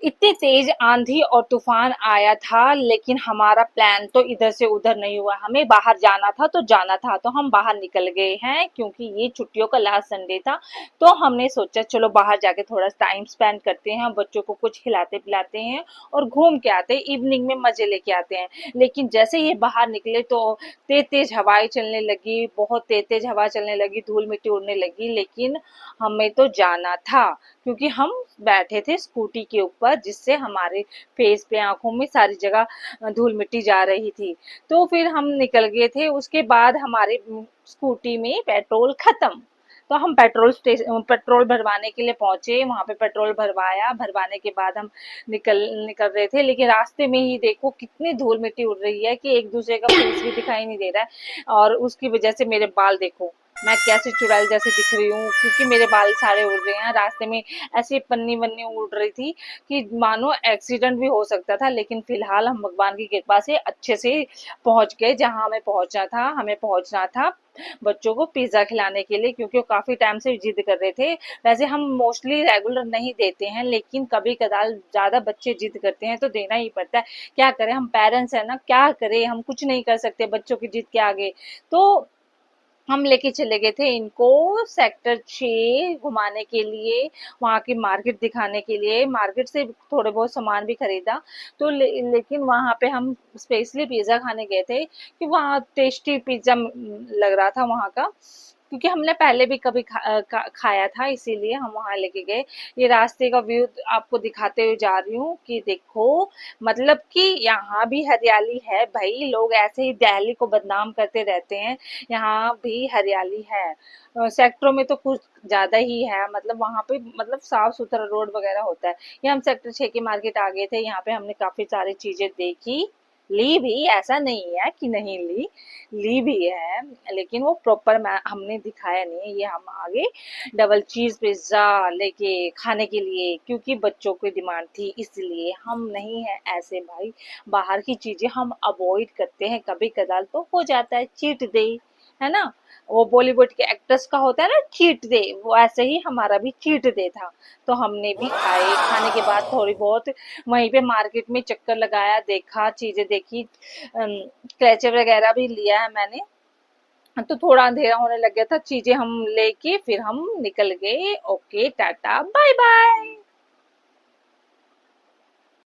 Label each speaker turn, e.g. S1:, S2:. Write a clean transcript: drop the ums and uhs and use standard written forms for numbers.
S1: इतनी तेज आंधी और तूफान आया था, लेकिन हमारा प्लान तो इधर से उधर नहीं हुआ। हमें बाहर जाना था तो जाना था, तो हम बाहर निकल गए हैं क्योंकि ये छुट्टियों का लास्ट संडे था। तो हमने सोचा चलो बाहर जाके थोड़ा टाइम स्पेंड करते हैं, बच्चों को कुछ खिलाते पिलाते हैं और घूम के आते हैं, इवनिंग में मजे लेके आते हैं। लेकिन जैसे ये बाहर निकले तो तेज तेज हवाएं चलने लगी, बहुत तेज तेज हवा चलने लगी, धूल मिट्टी उड़ने लगी। लेकिन हमें तो जाना था क्योंकि हम बैठे थे स्कूटी के ऊपर, जिससे हमारे फेस पे आंखों में सारी जगह धूल मिट्टी जा रही थी। तो फिर हम निकल गए थे। उसके बाद हमारे स्कूटी में पेट्रोल खत्म, तो हम पेट्रोल भरवाने के लिए पहुंचे। वहां पे पेट्रोल भरवाया, भरवाने के बाद हम निकल निकल रहे थे। लेकिन रास्ते में ही देखो कितनी धूल मिट्टी उड़ रही है कि एक दूसरे का फेस भी दिखाई नहीं दे रहा है। और उसकी वजह से मेरे बाल देखो, मैं कैसे चुड़ैल जैसी दिख रही हूँ, क्योंकि मेरे बाल सारे उड़ रहे हैं। रास्ते में ऐसी पन्नी वन्नी उड़ रही थी कि मानो एक्सीडेंट भी हो सकता था। लेकिन फिलहाल हम भगवान की कृपा से अच्छे से पहुंच गए जहां हमें पहुंचना था। हमें पहुंचना था बच्चों को पिज्जा खिलाने के लिए, क्योंकि वो काफी टाइम से जिद कर रहे थे। वैसे हम मोस्टली रेगुलर नहीं देते हैं, लेकिन कभी कदार ज्यादा बच्चे जिद करते हैं तो देना ही पड़ता है। क्या करें, हम पेरेंट्स है ना, क्या करें, हम कुछ नहीं कर सकते बच्चों की जिद के आगे। तो हम लेके चले गए थे इनको सेक्टर 6 घुमाने के लिए, वहाँ की मार्केट दिखाने के लिए। मार्केट से थोड़े बहुत सामान भी खरीदा। तो लेकिन वहाँ पे हम स्पेशली पिज्जा खाने गए थे कि वहाँ टेस्टी पिज्जा लग रहा था वहाँ का, क्योंकि हमने पहले भी कभी खाया था, इसीलिए हम वहां लेके गए। ये रास्ते का व्यू आपको दिखाते हुए जा रही हूँ कि देखो, मतलब कि यहाँ भी हरियाली है भाई। लोग ऐसे ही दिल्ली को बदनाम करते रहते हैं, यहाँ भी हरियाली है। सेक्टरों में तो कुछ ज्यादा ही है, मतलब वहां पे मतलब साफ सुथरा रोड वगैरह होता है। ये हम सेक्टर 6 की मार्केट आ गए थे। यहाँ पे हमने काफी सारी चीजें देखी, ली भी, ऐसा नहीं है कि नहीं ली, ली भी है। लेकिन वो प्रॉपर हमने दिखाया नहीं है। ये हम आगे डबल चीज पिज्जा लेके खाने के लिए, क्योंकि बच्चों की डिमांड थी, इसलिए। हम नहीं है ऐसे भाई, बाहर की चीजें हम अवॉइड करते हैं। कभी कदार तो हो जाता है चीट डे, है ना। वो बॉलीवुड के एक्टर्स का होता है ना चीट डे, वो ऐसे ही हमारा भी चीट डे था। तो हमने भी खाए, खाने के बाद थोड़ी बहुत वहीं पे मार्केट में चक्कर लगाया, देखा, चीजें देखी, क्लेचर वगैरह भी लिया है मैंने। तो थोड़ा अंधेरा होने लग गया था, चीजें हम लेके फिर हम निकल गए। Okay, tata, bye bye.